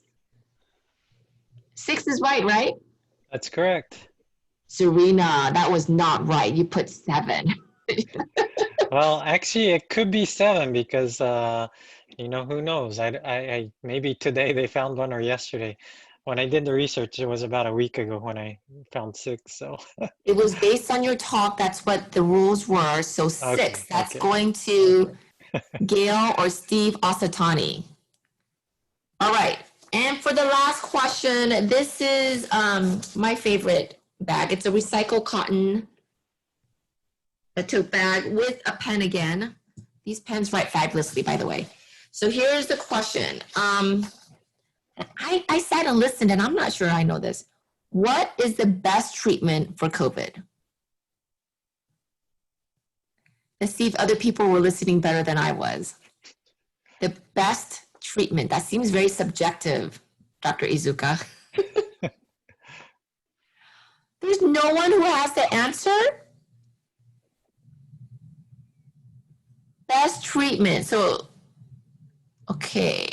6 is right? That's correct. Serena, that was not right. You put 7. Well, actually, it could be 7 because, you know, who knows? I maybe today they found one or yesterday. When I did the research, it was about a week ago when I found 6. So It was based on your talk. That's what the rules were. So 6. Okay, That's okay. going to Gail or Steve Asatani. All right. And for the last question, this is my favorite bag. It's a recycled cotton, a tote bag with a pen again. These pens write fabulously, by the way. So here's the question. I sat and listened, and I'm not sure I know this. What is the best treatment for COVID? Let's see if other people were listening better than I was. The best treatment. That seems very subjective, Dr. Izuka. There's no one who has the answer? Best treatment. So, okay.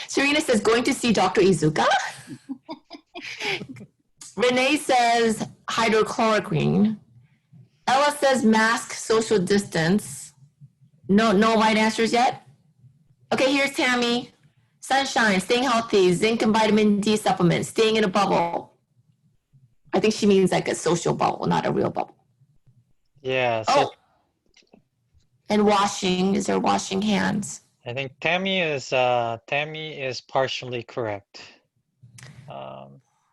Serena says, going to see Dr. Izuka. Renee says, hydrochloroquine. Ella says, mask, social distance. No right answers yet? Okay, here's Tammy. Sunshine, staying healthy, zinc and vitamin D supplements, staying in a bubble. I think she means like a social bubble, not a real bubble. yeah, so Oh, and washing. Is there washing hands? I think Tammy is partially correct.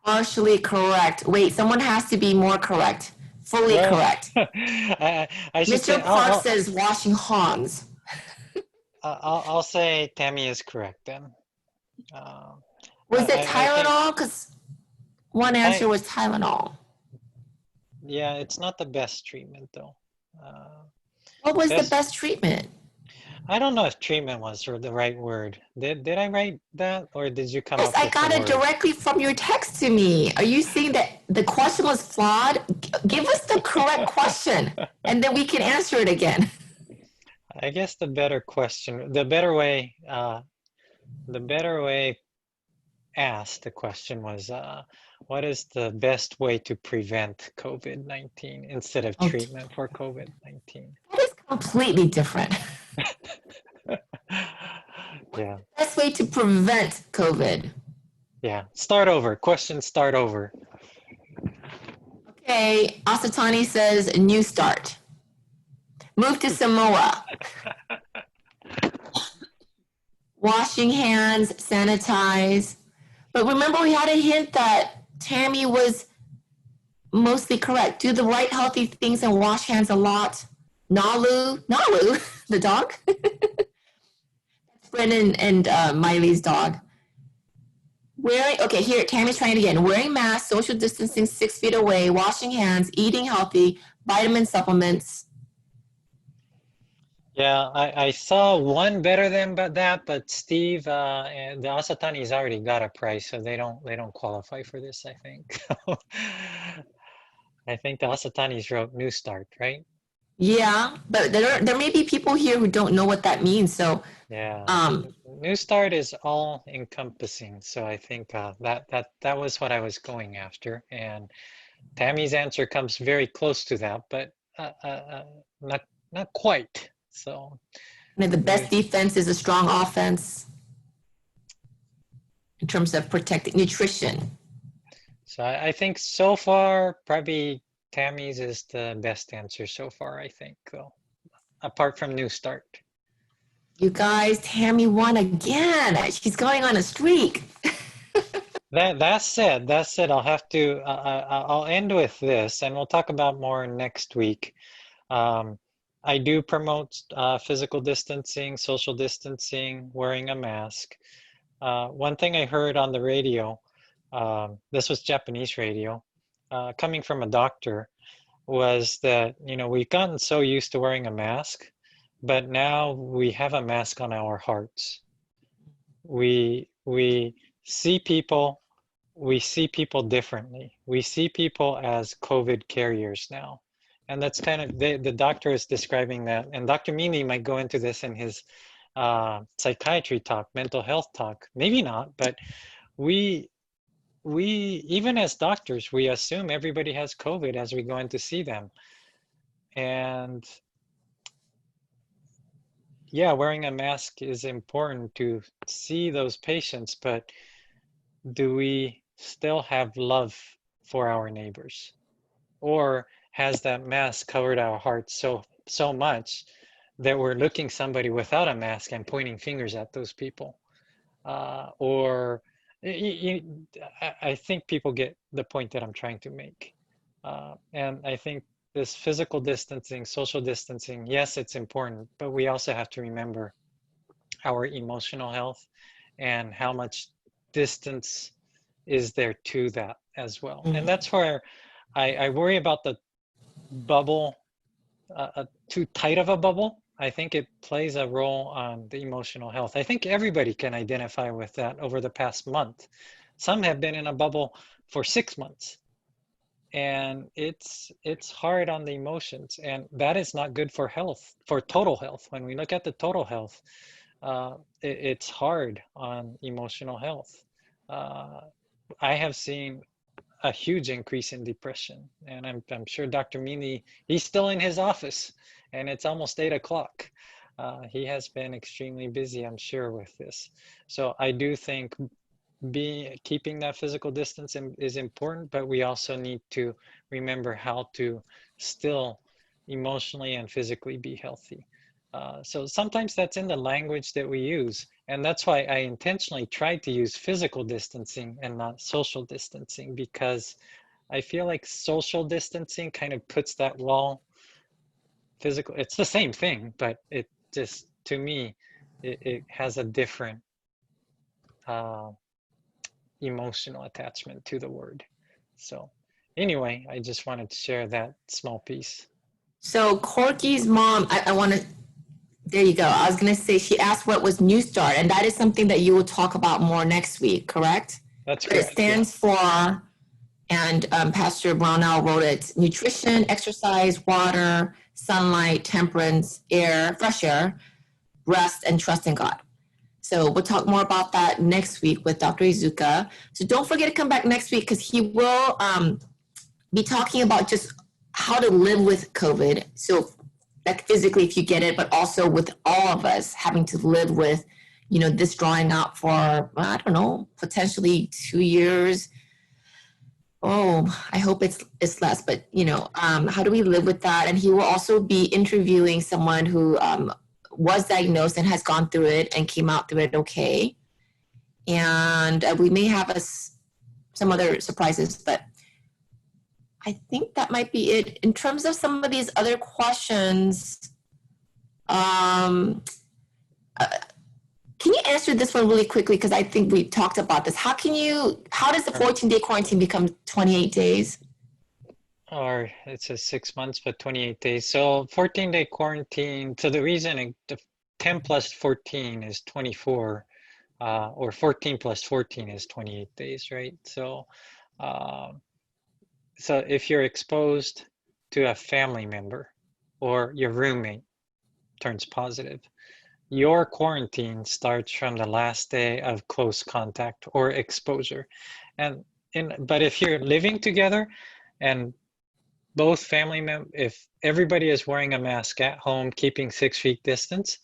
Partially correct. Wait, someone has to be more correct. Fully Well, correct. I should Mr. say Park says washing hands. I'll say Tammy is correct then. Was it I think Tylenol? Because one answer was Tylenol. yeah, it's not the best treatment though. What was the Best, best treatment? I don't know if treatment was the right word. Did I write that or did you come Yes, up I with got the it word? directly from your text to me. Are you saying that the question was flawed? Give us the correct question, and then we can answer it again. I guess the better question, the better way asked the question was, what is the best way to prevent COVID-19 instead of Okay. treatment for COVID-19? That is completely different. Yeah, Best way to prevent COVID. yeah. Start over. Question start over. Okay, Asatani says new start. Move to Samoa. Washing hands, sanitize. But remember, we had a hint that Tammy was mostly correct. Do the right healthy things and wash hands a lot. Nalu, the dog. That's Brennan and Miley's dog. Okay, here, Tammy's trying it again. Wearing masks, social distancing 6 feet away, washing hands, eating healthy, vitamin supplements. Yeah, I saw one better than that, but Steve and the Asatani's already got a price, so they don't qualify for this, I think. I think the Asatanis wrote New Start, right? Yeah, but there may be people here who don't know what that means. So Yeah, New Start is all encompassing, so I think that was what I was going after, and Tammy's answer comes very close to that, but not quite. So the best defense is a strong offense in terms of protecting nutrition. So I think so far, probably Tammy's is the best answer so far, I think, though, apart from New Start. You guys, Tammy won again. She's going on a streak. That said, I'll have to, I'll end with this, and we'll talk about more next week. I do promote physical distancing, social distancing, wearing a mask. One thing I heard on the radio, this was Japanese radio, coming from a doctor, was that, you know, we've gotten so used to wearing a mask, but now we have a mask on our hearts. We see people, we see people differently. We see people as COVID carriers now. And that's kind of, the doctor is describing that. And Dr. Meany might go into this in his psychiatry talk, mental health talk. Maybe not, but we even as doctors, we assume everybody has COVID as we go in to see them. And yeah, wearing a mask is important to see those patients, but do we still have love for our neighbors? Or has that mask covered our hearts so much that we're looking somebody without a mask and pointing fingers at those people? I think people get the point that I'm trying to make. And I think this physical distancing, social distancing, yes, it's important, but we also have to remember our emotional health and how much distance is there to that as well. And that's where I worry about the bubble, too tight of a bubble. I think it plays a role on the emotional health. I think everybody can identify with that over the past month. Some have been in a bubble for 6 months. And it's hard on the emotions, and that is not good for health, for total health. When we look at the total health, it's hard on emotional health. I have seen a huge increase in depression, and I'm sure Dr. Meany, he's still in his office, and it's almost 8 o'clock. He has been extremely busy, I'm sure, with this. So I do think keeping that physical distance is important, but we also need to remember how to still emotionally and physically be healthy. So sometimes that's in the language that we use, and that's why I intentionally tried to use physical distancing and not social distancing, because I feel like social distancing kind of puts that wall. Physical, it's the same thing, but it just, to me, it has a different emotional attachment to the word. So anyway, I just wanted to share that small piece. So Corky's mom, I want to, there you go. I was going to say, she asked what was New Start, and that is something that you will talk about more next week, correct? That's But it correct. stands for, and Pastor Brownell wrote it, nutrition, exercise, water, sunlight, temperance, air, fresh air, rest, and trust in God. So we'll talk more about that next week with Dr. Izuka. So don't forget to come back next week, because he will be talking about just how to live with COVID. So like physically if you get it, but also with all of us having to live with, you know, this drawing out for, I don't know, potentially 2 years. Oh, I hope it's less, but you know, how do we live with that? And he will also be interviewing someone who was diagnosed and has gone through it and came out through it okay. And we may have some other surprises, but I think that might be it. In terms of some of these other questions, can you answer this one really quickly? Because I think we talked about this. How does the 14-day quarantine become 28 days? Or it says 6 months, but 28 days. So 14-day quarantine. So the reason 10 plus 14 is 24, or 14 plus 14 is 28 days, right? So, so if you're exposed to a family member or your roommate turns positive, your quarantine starts from the last day of close contact or exposure. But if you're living together and both family members, if everybody is wearing a mask at home, keeping 6 feet distance,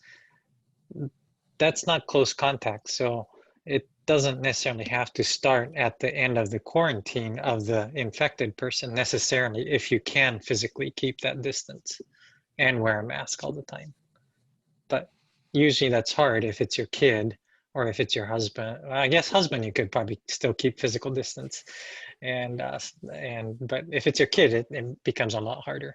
that's not close contact. So it doesn't necessarily have to start at the end of the quarantine of the infected person necessarily, if you can physically keep that distance and wear a mask all the time. But usually that's hard if it's your kid or if it's your husband, I guess husband, you could probably still keep physical distance, but if it's your kid, it becomes a lot harder.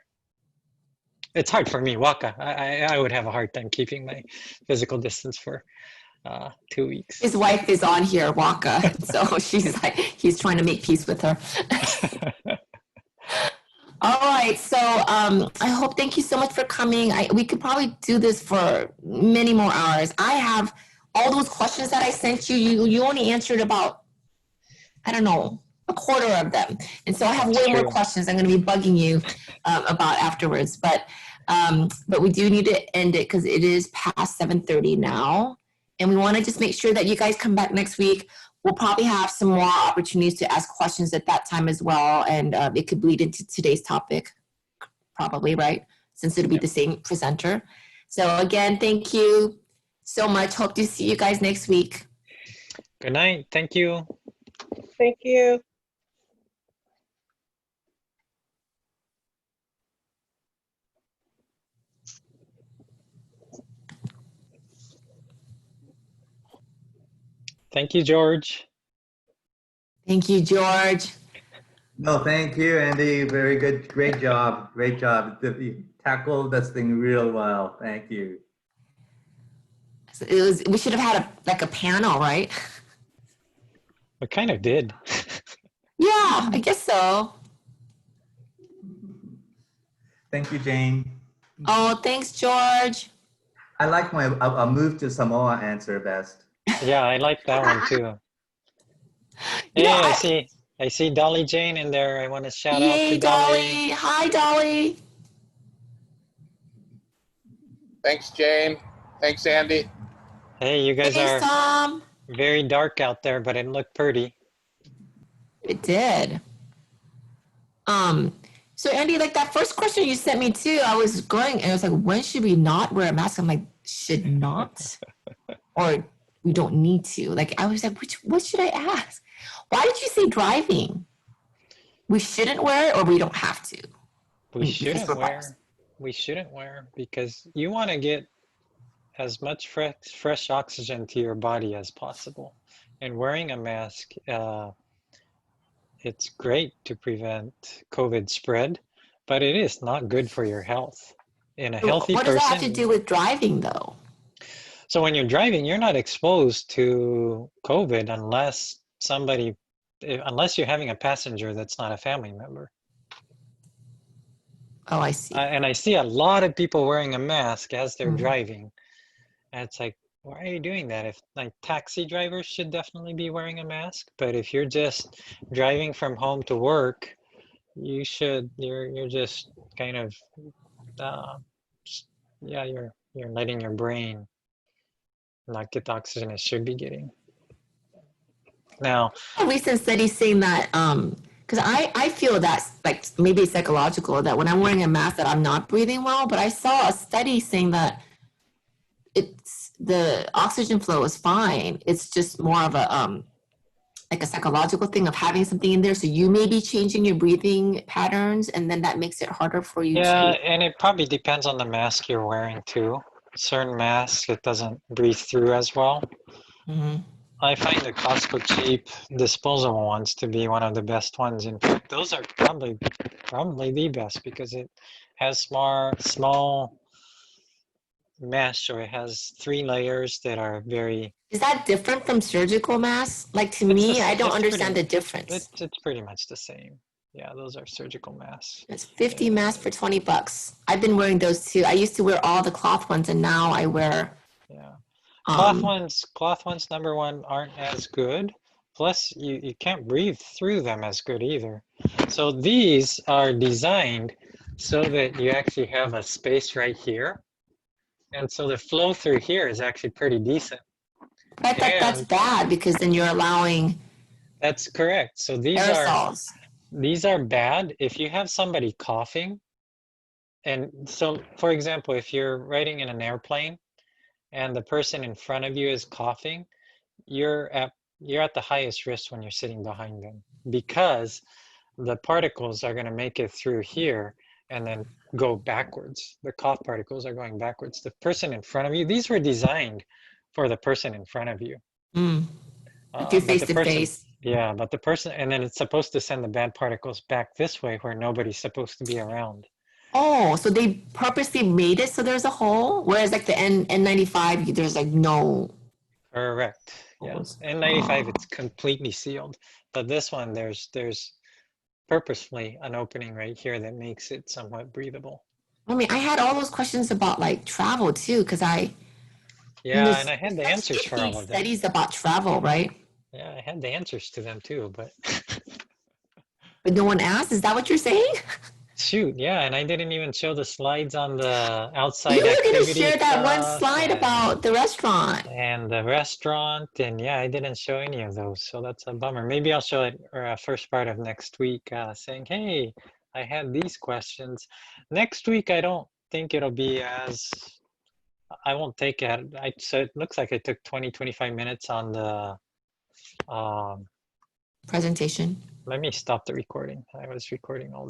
It's hard for me, Waka. I would have a hard time keeping my physical distance for 2 weeks. His wife is on here, Waka. So she's like, he's trying to make peace with her. All right. So I hope, thank you so much for coming. We could probably do this for many more hours. I have all those questions that I sent you. You only answered about, I don't know, a quarter of them. And so I have way more questions I'm going to be bugging you about afterwards. But we do need to end it because it is past 7:30 now. And we want to just make sure that you guys come back next week. We'll probably have some more opportunities to ask questions at that time as well. And it could bleed into today's topic, probably, right? Since it'll be the same presenter. So again, thank you so much. Hope to see you guys next week. Good night. Thank you. Thank you. Thank you, George. Thank you, George. No, thank you, Andy. Very good. Great job. Great job. You tackled this thing real well. Thank you. We should have had a panel, right? We kind of did. Yeah, I guess so. Thank you, Jane. Oh, thanks, George. I like I'll move to Samoa answer best. Yeah, I like that one too. You Hey, know, I see Dolly Jane in there. I want to shout out Yay, to Dolly. Hi, Dolly. Thanks, Jane. Thanks, Andy. Hey, you guys Thanks, are Tom. very dark out there, but it looked pretty. It did. So Andy, like that first question you sent me too, I was going and I was like, when should we not wear a mask? I'm like, should not, or we don't need to. Like I was like, what should I ask? Why did you say driving? We shouldn't wear it, or we don't have to. We shouldn't wear because you want to get as much fresh oxygen to your body as possible. And wearing a mask, it's great to prevent COVID spread, but it is not good for your health. In a healthy What does person, that have to do with driving though? so when you're driving, you're not exposed to COVID unless you're having a passenger that's not a family member. Oh, I see. And I see a lot of people wearing a mask as they're driving. And it's like, why are you doing that? If like taxi drivers should definitely be wearing a mask, but if you're just driving from home to work, you're just kind of you're letting your brain not get the oxygen it should be getting. Now, A recent study saying that because I feel that like maybe it's psychological that when I'm wearing a mask that I'm not breathing well, but I saw a study saying that it's the oxygen flow is fine. It's just more of a like a psychological thing of having something in there. So you may be changing your breathing patterns, and then that makes it harder for you yeah, to. and it probably depends on the mask you're wearing too. Certain masks, it doesn't breathe through as well. Mhm. I find the Costco cheap disposable ones to be one of the best ones. In fact, those are probably the best because it has small mesh, or it has 3 layers that are very. Is that different from surgical masks? Like to It's me, I don't understand the difference. It's pretty much the same. Yeah, those are surgical masks. It's 50 masks for $20. I've been wearing those too. I used to wear all the cloth ones, and now I wear. Yeah, cloth ones number one aren't as good. Plus, you can't breathe through them as good either. So these are designed so that you actually have a space right here. And so the flow through here is actually pretty decent. But I thought that's bad because then you're allowing That's correct. So aerosols. these are bad if you have somebody coughing. And so, for example, if you're riding in an airplane and the person in front of you is coughing, you're at the highest risk when you're sitting behind them, because the particles are going to make it through here and then go backwards. The cough particles are going backwards. The person in front of you, these were designed for the person in front of you. Mm. If you're But face the to person, face. yeah, but the person, and then it's supposed to send the bad particles back this way where nobody's supposed to be around. Oh, so they purposely made it so there's a hole, whereas like the N95, there's like no Correct. holes. Yes. N95, it's completely sealed, but this one, there's purposefully an opening right here that makes it somewhat breathable. I mean, I had all those questions about like travel too, because Yeah, and I had the answers for all of them. Studies about travel, right? Yeah, I had the answers to them too, but But no one asked. Is that what you're saying? shoot, yeah, and I didn't even show the slides on the You outside were going to activity share that one stuff slide about the restaurant. and the restaurant, and yeah, I didn't show any of those, so that's a bummer. Maybe I'll show it first part of next week, saying, hey, I had these questions. Next week, I don't think it'll be as, I won't take it. So it looks like I took 20-25 minutes on the, Presentation. let me stop the recording. I was recording all